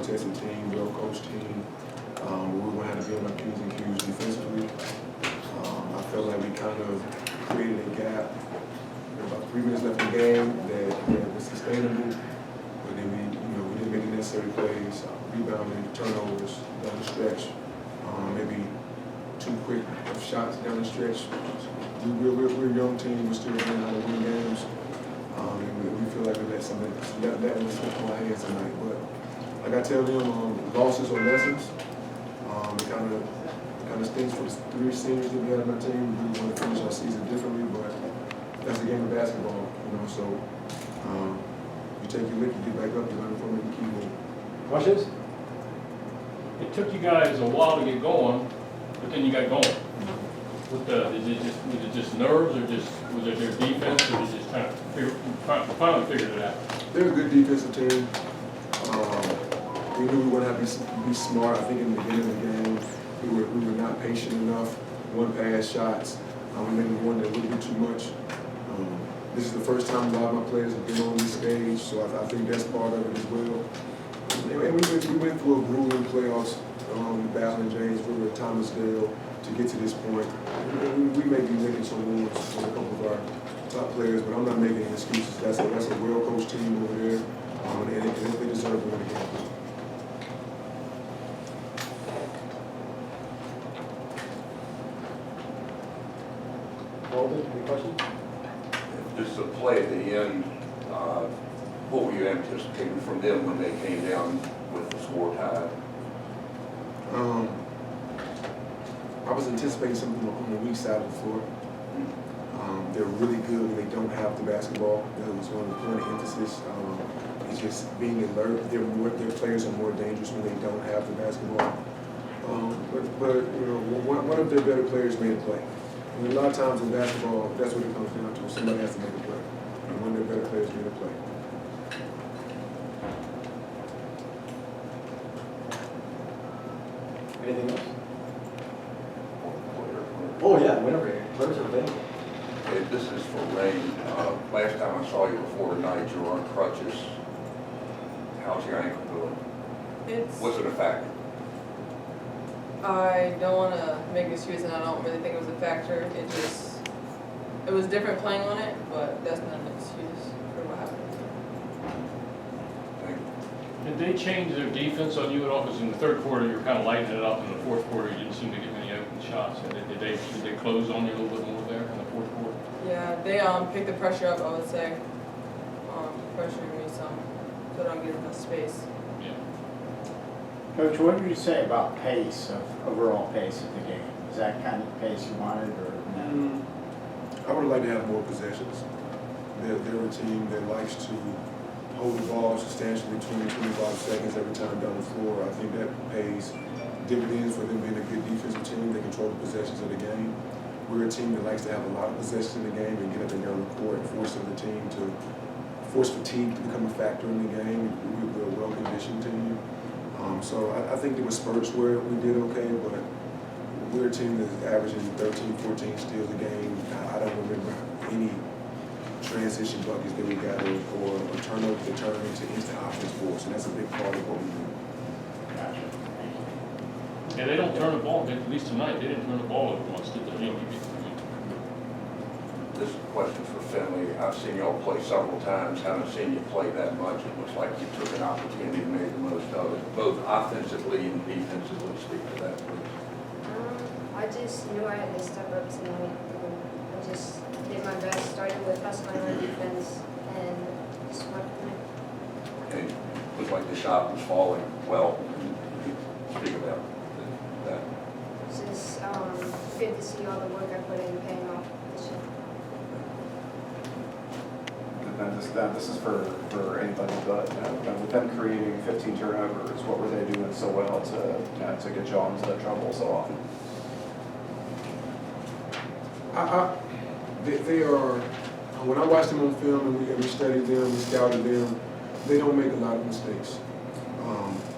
well-tested team, well-coached team. We're going to have to be on our P's and Q's defensively. I felt like we kind of created a gap. There were about 3 minutes left in the game that was sustainable, but then we didn't make the necessary plays, rebounding, turnovers down the stretch, maybe too quick of shots down the stretch. We're a young team. We're still learning how to win games. And we feel like we let something that one slip from our hands tonight. But like I tell them, losses are lessons. It kind of stinks for the 3 seniors that we had on our team. We really want to finish our season differently, but that's a game of basketball, So you take your lick, you get back up, you learn from it, and keep moving. Questions? It took you guys a while to get going, but then you got going. Was it just nerves, or was it their defense, or was it just finally figured it out? They're a good defensive team. We knew we wouldn't have to be smart. I think in the beginning of the game, we were not patient enough. One pass shots. We maybe one that a little bit too much. This is the first time a lot of my players have been on this stage, so I think that's part of it as well. And we went through a grueling playoffs, battling James River, Thomasdale to get to this point. We may be making some moves on a couple of our top players, but I'm not making any excuses. That's a well-coached team over there, and they deserve to win the game. Any questions? Just a play at the end, what were you anticipating from them when they came down with the score tied? I was anticipating something on the weak side of the floor. They're really good when they don't have the basketball. That was one of the point of emphasis. It's just being alert. Their players are more dangerous when they don't have the basketball. But one of their better players made a play. And a lot of times in basketball, that's what it comes down to. Somebody has to make a play. And one of their better players made a play. Anything else? Oh yeah, whenever. Where's your thing? Okay, this is for Rayne. Last time I saw you before tonight, you were on crutches. How's your ankle doing? Was it a factor? I don't want to make excuses, and I don't really think it was a factor. It was different playing on it, but that's not an excuse for what happened. Thank you. Did they change their defense on you at all? Because in the third quarter, you were kind of lighting it up. In the fourth quarter, you didn't seem to get many open shots. Did they close on you a little bit more there in the fourth quarter? Yeah, they picked the pressure up, I would say. Pressuring me some, so I don't get enough space. Yeah. Coach, what did you say about overall pace of the game? Is that kind of the pace you wanted, or no? I would like to have more possessions. They're a team that likes to hold the ball substantially 20-25 seconds every time down the floor. I think that pays dividends for them being a good defensive team. They control the possessions of the game. We're a team that likes to have a lot of possessions in the game and get up and down the court and force fatigue to become a factor in the game. We're a well-conditioned team. So I think there were spurts where we did okay, but we're a team that's averaging 13, 14 steals a game. I don't remember any transition buckets that we got or turnovers that turn into instant offense for us, and that's a big part of what we do. Gotcha. Thank you. Yeah, they don't turn the ball. At least tonight, they didn't turn the ball over once, did they? This question for Finley. I've seen y'all play several times, haven't seen you play that much. It looks like you took an opportunity and made the most of it, both offensively and defensively. Speak to that, please. I just knew I had to step up tonight. I just did my best, starting with hustling on defense, and just went from there. And it looked like the shot was falling well. Speak about that. It's just good to see all the work I put in paying off this year. This is for anybody, but with them creating 15 turnovers, what were they doing so well to get y'all into that trouble so often? They are, when I watch them on film and we study them, we scouted them, they don't make a lot of mistakes.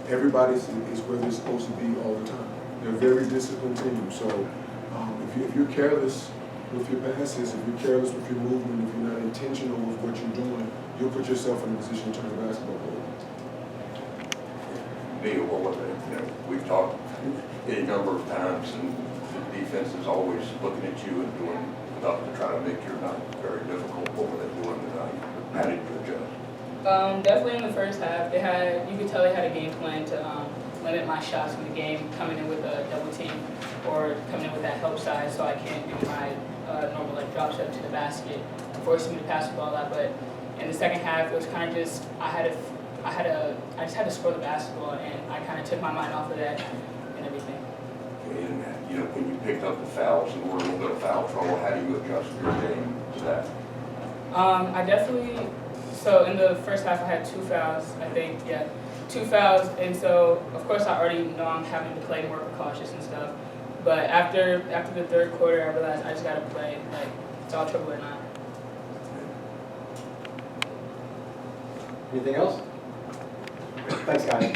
Everybody is where they're supposed to be all the time. They're a very disciplined team. So if you're careless with your passes, if you're careless with your movement, if you're not intentional with what you're doing, you'll put yourself in a position to turn the basketball over. Mia, we've talked any number of times, and the defense is always looking at you and doing enough to try to make your night very difficult. What were they doing tonight? How did you adjust? Definitely in the first half, you could tell they had a game plan to limit my shots in the game, coming in with a double team or coming in with that help side, so I can't do my normal like drop step to the basket, forcing me to pass the ball out. But in the second half, it was kind of just I just had to score the basketball, and I kind of took my mind off of that and everything. And when you picked up the fouls and were in a little bit of foul trouble, how do you adjust your game to that? So in the first half I had 2 fouls, I think, yeah, 2 fouls, and so of course I already know I'm having to play more cautious and stuff. But after the third quarter, I realized I just gotta play like it's all trouble or not. Anything else? Thanks, guys.